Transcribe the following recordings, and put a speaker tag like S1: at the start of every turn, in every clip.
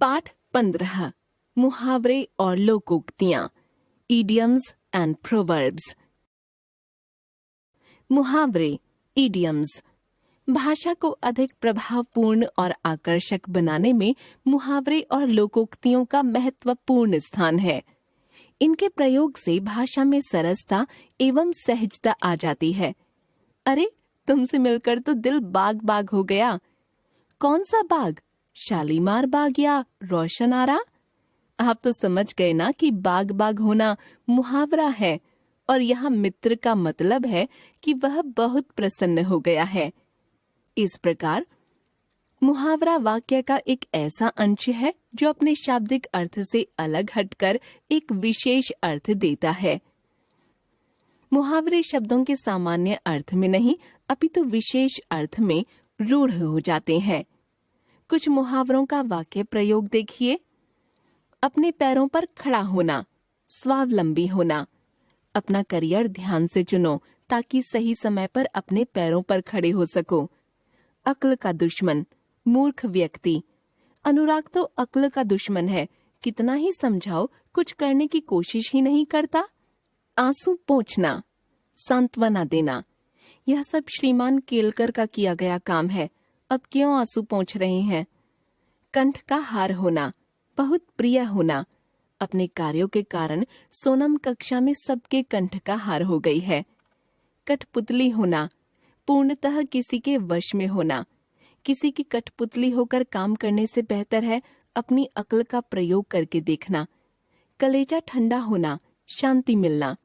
S1: पाठ 15 मुहावरे और लोकोक्तियां, इडियम्स एंड प्रोवर्ब्स। मुहावरे, इडियम्स। भाषा को अधिक प्रभावपूर्ण और आकर्षक बनाने में मुहावरे और लोकोक्तियों का महत्वपूर्ण स्थान है। इनके प्रयोग से भाषा में सरसता एवं सहजता आ जाती है। अरे, तुमसे मिलकर तो दिल बाग बाग हो गया। कौन सा बाग? शालीमार बाग या रोशन आरा? आप तो समझ गए ना कि बाग बाग होना मुहावरा है और यहाँ मित्र का मतलब है कि वह बहुत प्रसन्न हो गया है। इस प्रकार मुहावरा वाक्य का एक ऐसा अंश है जो अपने शाब्दिक अर्थ से अलग हटकर एक विशेष अर्थ देता है। मुहावरे शब्दों के सामान्य अर्थ में नहीं अपितु विशेष अर्थ में रूढ़ हो जाते हैं। कुछ मुहावरों का वाक्य प्रयोग देखिए। अपने पैरों पर खड़ा होना, स्वावलंबी होना। अपना करियर ध्यान से चुनो ताकि सही समय पर अपने पैरों पर खड़े हो सको। अक्ल का दुश्मन, मूर्ख व्यक्ति। अनुराग तो अक्ल का दुश्मन है, कितना ही समझाओ कुछ करने की कोशिश ही नहीं करता। आंसू पोंछना, सांत्वना देना। यह सब श्रीमान केलकर का किया गया काम है, अब क्यों आंसू पोंछ रहे हैं। कंठ का हार होना, बहुत प्रिय होना। अपने कार्यों के कारण सोनम कक्षा में सबके कंठ का हार हो गई है। कठपुतली होना, पूर्णतः किसी के वश में होना। किसी की कठपुतली होकर काम करने से बेहतर है अपनी अक्ल का प्रयोग करके देखना। कलेजा ठंडा होना, शांति मिलना।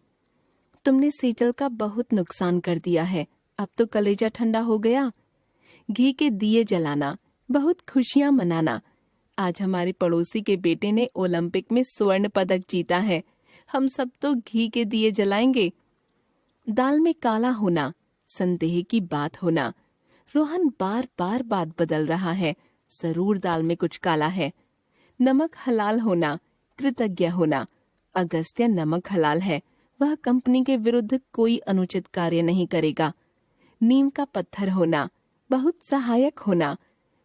S1: तुमने सेजल का बहुत नुकसान कर दिया है, अब तो कलेजा ठंडा हो गया। घी के दिए जलाना, बहुत खुशियां मनाना। आज हमारे पड़ोसी के बेटे ने ओलंपिक में स्वर्ण पदक जीता है, हम सब तो घी के दिए जलाएंगे। दाल में काला होना, संदेह की बात होना। रोहन बार बार बात बदल रहा है, जरूर दाल में कुछ काला है। नमक हलाल होना, कृतज्ञ होना। अगस्त्य नमक हलाल है, वह कंपनी के विरुद्ध कोई अनुचित कार्य नहीं करेगा। नीम का पत्थर होना, बहुत सहायक होना।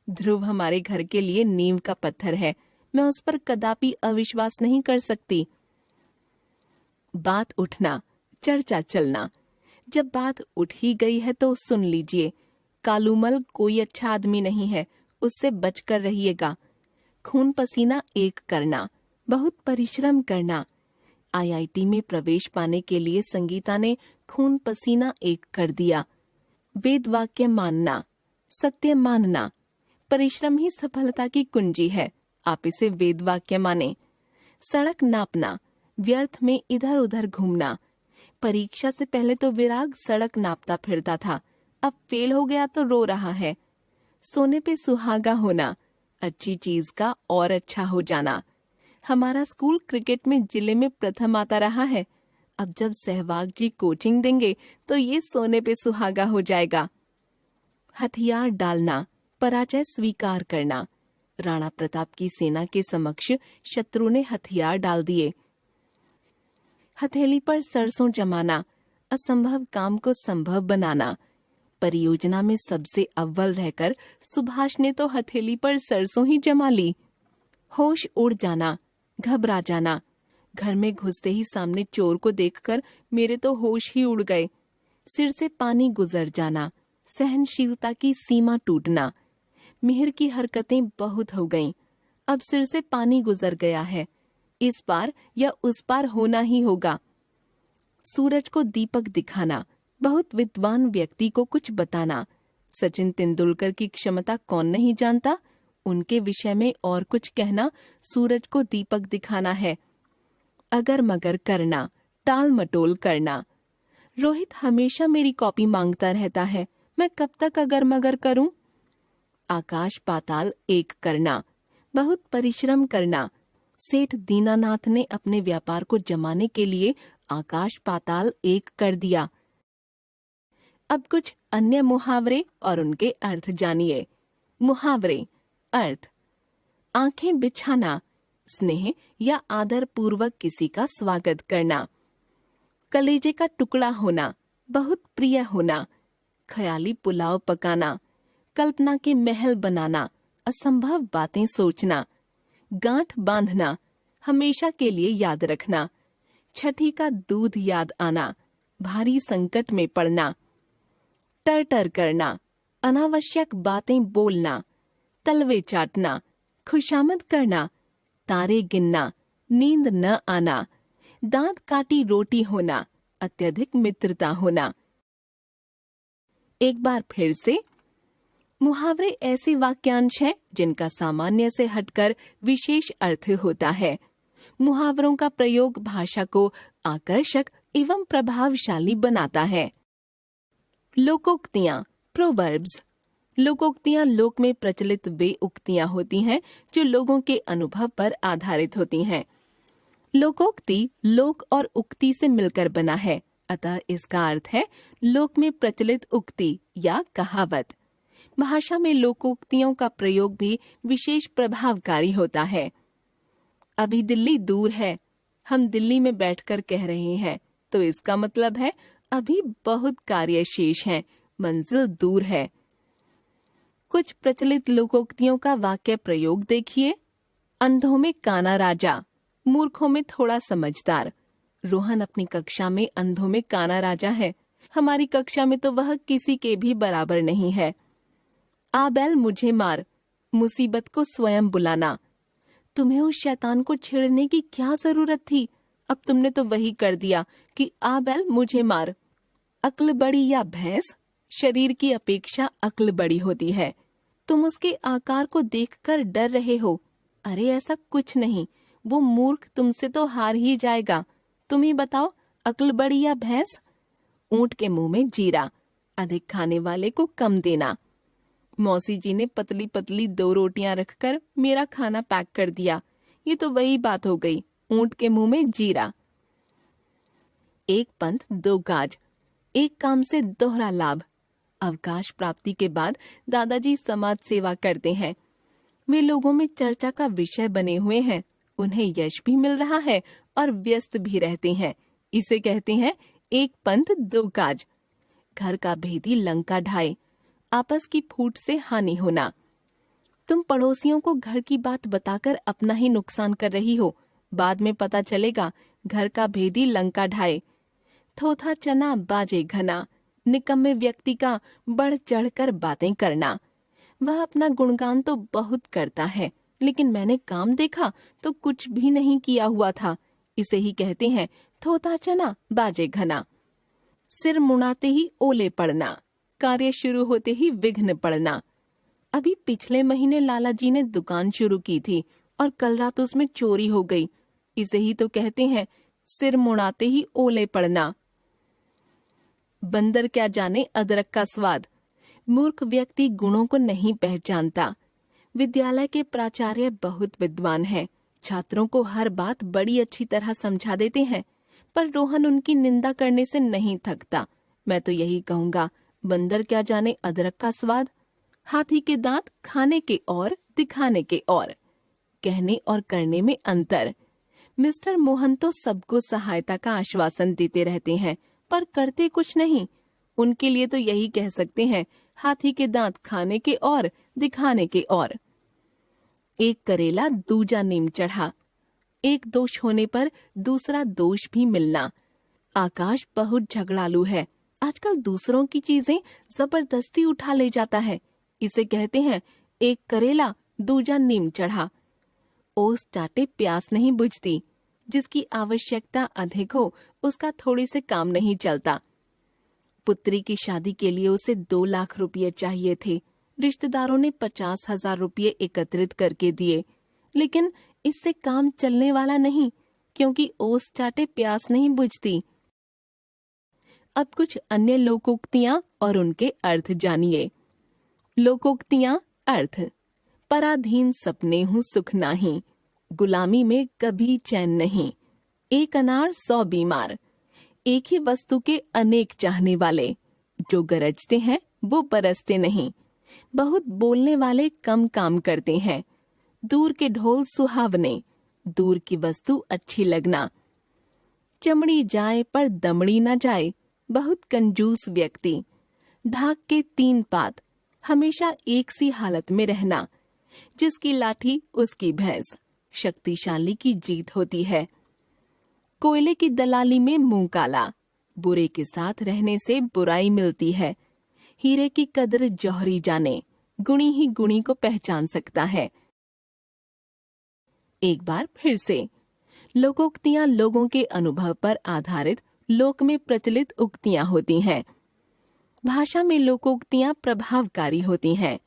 S1: ध्रुव हमारे घर के लिए नीम का पत्थर है, मैं उस पर कदापि अविश्वास नहीं कर सकती। बात उठना, चर्चा चलना। जब बात उठ ही गई है तो सुन लीजिए। कालूमल कोई अच्छा आदमी नहीं है, उससे बचकर रहिएगा। खून पसीना एक करना, बहुत परिश्रम करना। आईआईटी में प्रवेश पाने के लिए संगीता ने खून पसीना एक कर दिया। वेद वाक्य मानना, सत्य मानना। परिश्रम ही सफलता की कुंजी है, आप इसे वेद वाक्य माने। सड़क नापना, व्यर्थ में इधर उधर घूमना। परीक्षा से पहले तो विराग सड़क नापता फिरता था, अब फेल हो गया तो रो रहा है। सोने पे सुहागा होना, अच्छी चीज का और अच्छा हो जाना। हमारा स्कूल क्रिकेट में जिले में प्रथम आता रहा है, अब जब सहवाग जी कोचिंग देंगे तो ये सोने पे सुहागा हो जाएगा। हथियार डालना, पराजय स्वीकार करना। राणा प्रताप की सेना के समक्ष शत्रु ने हथियार डाल दिए। हथेली पर सरसों जमाना, असंभव काम को संभव बनाना। परियोजना में सबसे अव्वल रहकर सुभाष ने तो हथेली पर सरसों ही जमा ली। होश उड़ जाना, घबरा जाना। घर में घुसते ही सामने चोर को देखकर मेरे तो होश ही उड़ गए। सिर से पानी गुजर जाना, सहनशीलता की सीमा टूटना। मिहिर की हरकतें बहुत हो गईं, अब सिर से पानी गुजर गया है, इस पार या उस पार होना ही होगा। सूरज को दीपक दिखाना, बहुत विद्वान व्यक्ति को कुछ बताना। सचिन तेंदुलकर की क्षमता कौन नहीं जानता, उनके विषय में और कुछ कहना सूरज को दीपक दिखाना है। अगर मगर करना, टाल मटोल करना। रोहित हमेशा मेरी कॉपी मांगता रहता है, मैं कब तक अगर मगर करूं। आकाश पाताल एक करना, बहुत परिश्रम करना। सेठ दीनानाथ ने अपने व्यापार को जमाने के लिए आकाश पाताल एक कर दिया। अब कुछ अन्य मुहावरे और उनके अर्थ जानिए। मुहावरे, अर्थ। आंखें बिछाना, स्नेह या आदर पूर्वक किसी का स्वागत करना। कलेजे का टुकड़ा होना, बहुत प्रिय होना। ख्याली पुलाव पकाना, कल्पना के महल बनाना, असंभव बातें सोचना। गांठ बांधना, हमेशा के लिए याद रखना। छठी का दूध याद आना, भारी संकट में पड़ना। टर टर करना, अनावश्यक बातें बोलना। तलवे चाटना, खुशामद करना। तारे गिनना, नींद न आना। दांत काटी रोटी होना, अत्यधिक मित्रता होना। एक बार फिर से, मुहावरे ऐसे वाक्यांश हैं जिनका सामान्य से हटकर विशेष अर्थ होता है। मुहावरों का प्रयोग भाषा को आकर्षक एवं प्रभावशाली बनाता है। लोकोक्तियां, प्रोवर्ब्स। लोकोक्तियां लोक में प्रचलित वे उक्तियां होती हैं जो लोगों के अनुभव पर आधारित होती हैं। लोकोक्ति लोक और उक्ति से मिलकर बना है, अतः इसका अर्थ है लोक में प्रचलित उक्ति या कहावत। भाषा में लोकोक्तियों का प्रयोग भी विशेष प्रभावकारी होता है। अभी दिल्ली दूर है, हम दिल्ली में बैठकर कह रहे हैं, तो इसका मतलब है अभी बहुत कार्य शेष है, मंजिल दूर है। कुछ प्रचलित लोकोक्तियों का वाक्य प्रयोग देखिए। अंधों में काना राजा, मूर्खों में थोड़ा समझदार। रोहन अपनी कक्षा में अंधों में काना राजा है, हमारी कक्षा में तो वह किसी के भी बराबर नहीं है। आ बैल मुझे मार, मुसीबत को स्वयं बुलाना। तुम्हें उस शैतान को छेड़ने की क्या जरूरत थी, अब तुमने तो वही कर दिया कि आ बैल मुझे मार। अक्ल बड़ी या भैंस, शरीर की अपेक्षा अक्ल बड़ी होती है। तुम उसके आकार को देखकर डर रहे हो, अरे ऐसा कुछ नहीं, वो मूर्ख तुमसे तो हार ही जाएगा। तुम ही बताओ, अक्ल बड़ी या भैंस। ऊंट के मुंह में जीरा, अधिक खाने वाले को कम देना। मौसी जी ने पतली पतली 2 रोटियां रखकर मेरा खाना पैक कर दिया, ये तो वही बात हो गई, ऊंट के मुंह में जीरा। एक पंथ दो काज, एक काम से दोहरा लाभ। अवकाश प्राप्ति के बाद दादाजी समाज सेवा करते हैं। वे लोगों में चर्चा का विषय बने हुए हैं, उन्हें यश भी मिल रहा है और व्यस्त भी रहते हैं। इसे कहते हैं एक पंथ दो काज। घर का भेदी लंका ढाए, आपस की फूट से हानि होना। तुम पड़ोसियों को घर की बात बताकर अपना ही नुकसान कर रही हो, बाद में पता चलेगा घर का भेदी लंका ढाए। थोथा चना बाजे घना, निकम्मे व्यक्ति का बढ़ चढ़कर बातें करना। वह अपना गुणगान तो बहुत करता है, लेकिन मैंने काम देखा तो कुछ भी नहीं किया हुआ था। इसे ही कहते हैं थोथा चना बाजे घना। सिर मुड़ाते ही ओले पड़ना, कार्य शुरू होते ही विघ्न पड़ना। अभी पिछले महीने लाला जी ने दुकान शुरू की थी और कल रात उसमें चोरी हो गई। इसे ही तो कहते हैं सिर मुड़ाते ही ओले पड़ना। बंदर क्या जाने अदरक का स्वाद, मूर्ख व्यक्ति गुणों को नहीं पहचानता। विद्यालय के प्राचार्य बहुत विद्वान हैं, छात्रों को हर बात बड़ी अच्छी तरह समझा देते हैं, पर रोहन उनकी निंदा करने से नहीं थकता। मैं तो यही कहूँगा, बंदर क्या जाने अदरक का स्वाद। हाथी के दांत खाने के और दिखाने के और, कहने और करने में अंतर। मिस्टर मोहन तो सबको सहायता का आश्वासन देते रहते हैं, पर करते कुछ नहीं। उनके लिए तो यही कह सकते हैं, हाथी के दांत खाने के और दिखाने के और। एक करेला दूजा नीम चढ़ा, एक दोष होने पर दूसरा दोष भी मिलना। आकाश बहुत झगड़ालू है, आजकल दूसरों की चीजें जबरदस्ती उठा ले जाता है। इसे कहते हैं एक करेला दूजा नीम चढ़ा। ओस चाटे प्यास नहीं बुझती, जिसकी आवश्यकता अधिक हो उसका थोड़े से काम नहीं चलता। पुत्री की शादी के लिए उसे 2 लाख रुपये चाहिए थे। रिश्तेदारों ने 50,000 रुपये एकत्रित करके दिए, लेकिन इससे काम चलने वाला नहीं, क्योंकि ओस चाटे प्यास नहीं बुझती। अब कुछ अन्य लोकोक्तियां और उनके अर्थ जानिए। लोकोक्तियां अर्थ: पराधीन सपने हूँ सुख नाही, गुलामी में कभी चैन नहीं, एक अनार 100 बीमार, एक ही वस्तु के अनेक चाहने वाले, जो गरजते हैं वो बरसते नहीं, बहुत बोलने वाले कम काम करते हैं, दूर के ढोल सुहावने, दूर की वस्तु अच्छी लगना, चमड़ी जाए पर दमड़ी न जाए, बहुत कंजूस व्यक्ति, ढाक के 3 पात, हमेशा एक सी हालत में रहना, जिसकी लाठी उसकी भैंस, शक्तिशाली की जीत होती है। कोयले की दलाली में मुंह काला, बुरे के साथ रहने से बुराई मिलती है। हीरे की कदर जौहरी जाने, गुणी ही गुणी को पहचान सकता है। एक बार फिर से, लोकोक्तियां लोगों के अनुभव पर आधारित लोक में प्रचलित उक्तियां होती हैं। भाषा में लोकोक्तियां प्रभावकारी होती हैं।